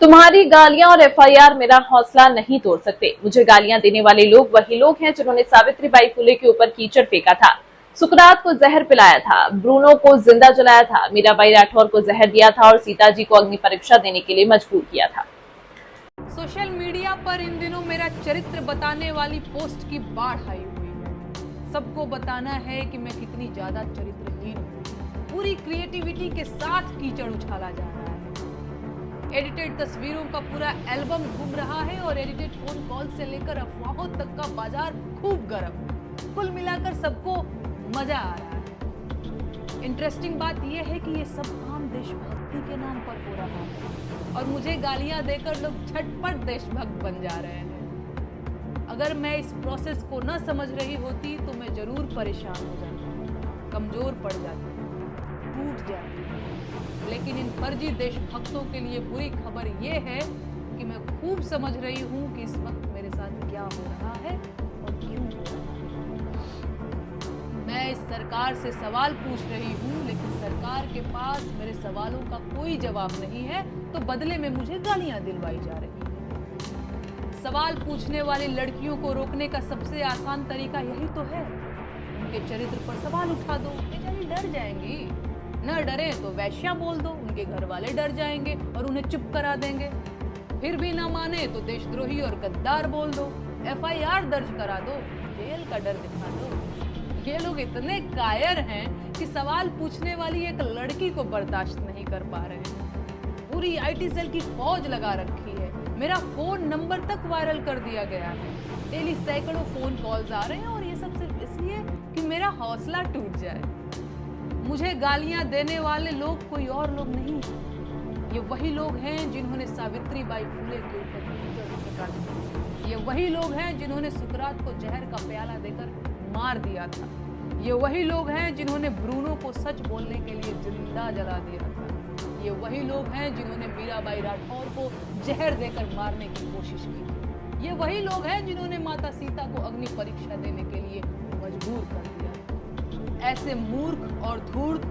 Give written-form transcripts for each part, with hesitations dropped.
तुम्हारी गालियां और एफआईआर मेरा हौसला नहीं तोड़ सकते। मुझे गालियां देने वाले लोग वही लोग हैं जिन्होंने सावित्रीबाई फुले के ऊपर कीचड़ फेंका था, सुकरात को जहर पिलाया था, ब्रूनो को जिंदा जलाया था, मीराबाई राठौर को जहर दिया था और सीताजी को अग्नि परीक्षा देने के लिए मजबूर किया था। सोशल मीडिया पर इन दिनों मेरा चरित्र बताने वाली पोस्ट की बाढ़ आई हुई है। सबको बताना है कि मैं कितनी ज्यादा चरित्रहीन हूँ। पूरी क्रिएटिविटी के साथ कीचड़ उछाला जा रहा है। एडिटेड तस्वीरों का पूरा एल्बम घूम रहा है और एडिटेड फोन कॉल से लेकर अफवाहों तक का बाजार खूब गर्म। कुल मिलाकर सबको मजा आ रहा है। इंटरेस्टिंग बात यह है कि ये सब काम देशभक्ति के नाम पर हो रहा है और मुझे गालियां देकर लोग झटपट देशभक्त बन जा रहे हैं। अगर मैं इस प्रोसेस को न समझ रही होती तो मैं जरूर परेशान हो जाती, कमजोर पड़ जाती, टूट जाती। लेकिन इन फर्जी देशभक्तों के लिए बुरी खबर यह है कि मैं खूब समझ रही हूं कि इस वक्त मेरे साथ क्या हो रहा है और क्यों हो रहा है। मैं इस सरकार से सवाल पूछ रही हूं, लेकिन सरकार के पास मेरे सवालों का कोई जवाब नहीं है, तो बदले में मुझे गालियां दिलवाई जा रही है। सवाल पूछने वाली लड़कियों को रोकने का सबसे आसान तरीका यही तो है, उनके चरित्र पर सवाल उठा दो, बेचारी डर जाएंगी। न डरे तो वैश्या बोल दो, उनके घर वाले डर जाएंगे और उन्हें चुप करा देंगे। फिर भी न माने तो देशद्रोही और गद्दार बोल दो, एफआईआर दर्ज करा दो, जेल का डर दिखा दो। ये लोग इतने कायर हैं कि सवाल पूछने वाली एक लड़की को बर्दाश्त नहीं कर पा रहे हैं। पूरी आईटी सेल की फौज लगा रखी है। मेरा फोन नंबर तक वायरल कर दिया गया है। डेली सैकड़ों फोन कॉल्स आ रहे हैं और ये सब सिर्फ इसलिए कि मेरा हौसला टूट जाए। मुझे गालियां देने वाले लोग कोई और लोग नहीं, ये वही लोग हैं जिन्होंने सावित्रीबाई फुले के ऊपर कीचड़ फेंका था। ये वही लोग हैं जिन्होंने सुकरात को जहर का प्याला देकर मार दिया था। ये वही लोग हैं जिन्होंने ब्रूनो को सच बोलने के लिए जिंदा जला दिया था। ये वही लोग हैं जिन्होंने मीराबाई राठौर को जहर देकर मारने की कोशिश की। ये वही लोग हैं जिन्होंने माता सीता को अग्नि परीक्षा देने के लिए मजबूर कर दिया। ऐसे मूर्ख और धूर्त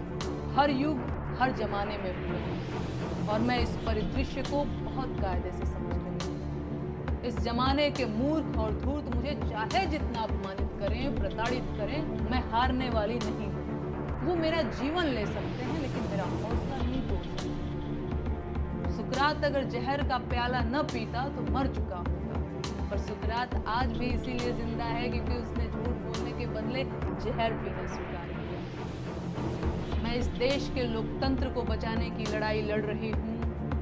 हर युग हर जमाने में हुए हैं और मैं इस परिदृश्य को बहुत कायदे से समझ रही हूँ। इस जमाने के मूर्ख और धूर्त मुझे चाहे जितना अपमानित करें, प्रताड़ित करें, मैं हारने वाली नहीं हूँ। वो मेरा जीवन ले सकते हैं लेकिन मेरा हौसला नहीं तोड़ सकते। सुकरात अगर जहर का प्याला न पीता तो मर चुका होगा, पर सुकरात आज भी इसीलिए जिंदा है क्योंकि उसने झूठ बोलने के बदले जहर पीना स्वीकार किया। मैं इस देश के लोकतंत्र को बचाने की लड़ाई लड़ रही हूँ,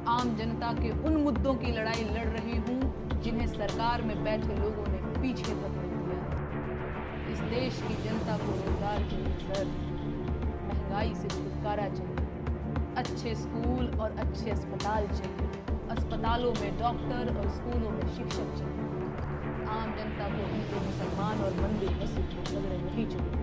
आम जनता के उन मुद्दों की लड़ाई लड़ रही हूँ जिन्हें सरकार में बैठे लोगों ने पीछे धकेल दिया। इस देश की जनता को रोजगार चाहिए सर, महंगाई से छुटकारा चाहिए, अच्छे स्कूल और अच्छे अस्पताल चाहिए, अस्पतालों में डॉक्टर और स्कूलों में शिक्षक चाहिए। आम जनता को हिंदू मुसलमान और मंदिर मस्जिद के झगड़े नहीं चाहिए।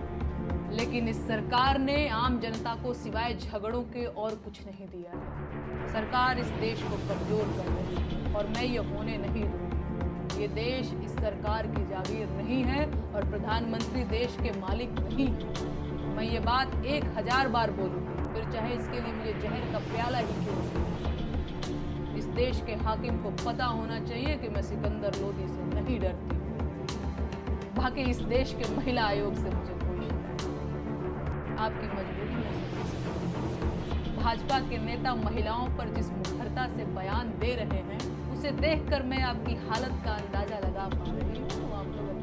लेकिन इस सरकार ने आम जनता को सिवाय झगड़ों के और कुछ नहीं दिया है। सरकार इस देश को कमजोर कर रही है और मैं ये होने नहीं दूंगी। ये देश इस सरकार की जागीर नहीं है और प्रधानमंत्री देश के मालिक नहीं है। मैं ये बात 1000 बार बोलूंगी, फिर चाहे इसके लिए मुझे जहर का प्याला ही क्यों न हो। इस देश के हाकिम को पता होना चाहिए कि मैं सिकंदर लोधी से नहीं डरती। बाकी इस देश के महिला आयोग से मुझे कोई शिकायत नहीं। आपकी मजबूरी में समझ सकती हूं। भाजपा के नेता महिलाओं पर जिस मुखरता से बयान दे रहे हैं, उसे देखकर मैं आपकी हालत का अंदाजा लगा पा रही हूं। आप लोग